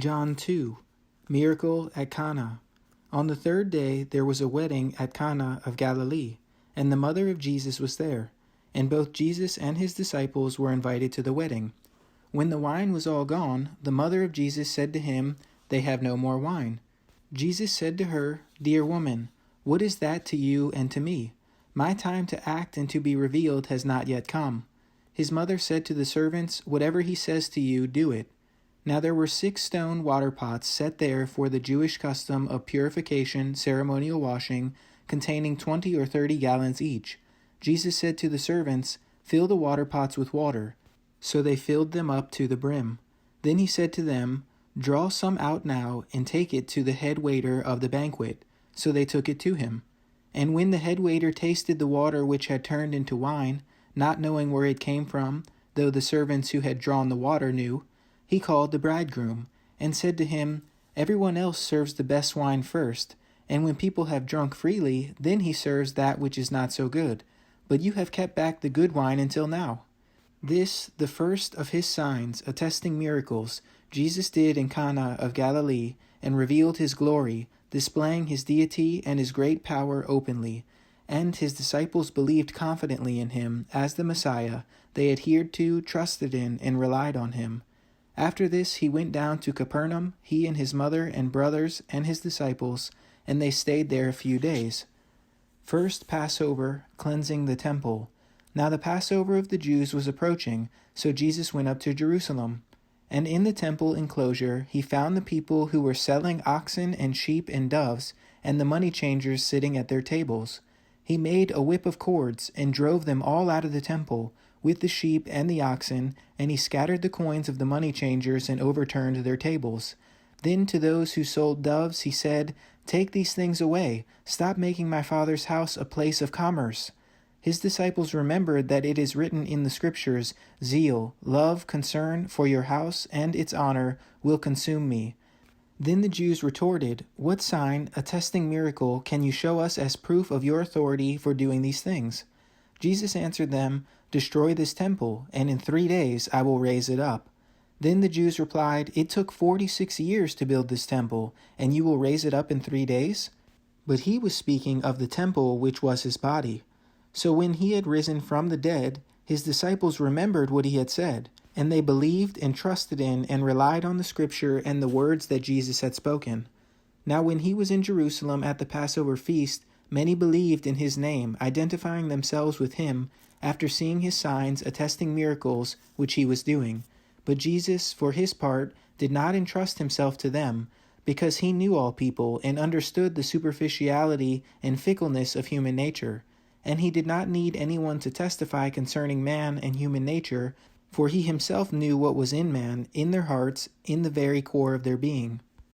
John 2. Miracle at Cana. On the third day there was a wedding at Cana of Galilee, and the mother of Jesus was there, and both Jesus and his disciples were invited to the wedding. When the wine was all gone, the mother of Jesus said to him, "They have no more wine." Jesus said to her, "Dear woman, what is that to you and to me? My time to act and to be revealed has not yet come." His mother said to the servants, "Whatever he says to you, do it." Now there were 6 stone water pots set there for the Jewish custom of purification, ceremonial washing, containing 20 or 30 gallons each. Jesus said to the servants, "Fill the water pots with water." So they filled them up to the brim. Then he said to them, "Draw some out now and take it to the head waiter of the banquet." So they took it to him. And when the head waiter tasted the water which had turned into wine, not knowing where it came from, though the servants who had drawn the water knew, he called the bridegroom, and said to him, "Everyone else serves the best wine first, and when people have drunk freely, then he serves that which is not so good. But you have kept back the good wine until now." This, the first of his signs, attesting miracles, Jesus did in Cana of Galilee, and revealed his glory, displaying his deity and his great power openly. And his disciples believed confidently in him as the Messiah. They adhered to, trusted in, and relied on him. After this he went down to Capernaum, he and his mother and brothers and his disciples, and they stayed there a few days. First Passover, cleansing the temple. Now the Passover of the Jews was approaching, so Jesus went up to Jerusalem. And in the temple enclosure he found the people who were selling oxen and sheep and doves, and the money changers sitting at their tables. He made a whip of cords, and drove them all out of the temple, with the sheep and the oxen, and he scattered the coins of the money changers and overturned their tables. Then to those who sold doves he said, "Take these things away. Stop making my Father's house a place of commerce." His disciples remembered that it is written in the Scriptures, "Zeal, love, concern for your house and its honor will consume me." Then the Jews retorted, "What sign, attesting miracle, can you show us as proof of your authority for doing these things?" Jesus answered them, "Destroy this temple, and in 3 days I will raise it up." Then the Jews replied, "It took 46 years to build this temple, and you will raise it up in 3 days?" But he was speaking of the temple which was his body. So when he had risen from the dead, his disciples remembered what he had said, and they believed and trusted in and relied on the Scripture and the words that Jesus had spoken. Now when he was in Jerusalem at the Passover feast, many believed in his name, identifying themselves with him, after seeing his signs attesting miracles which he was doing. But Jesus, for his part, did not entrust himself to them, because he knew all people and understood the superficiality and fickleness of human nature. And he did not need anyone to testify concerning man and human nature, for he himself knew what was in man, in their hearts, in the very core of their being.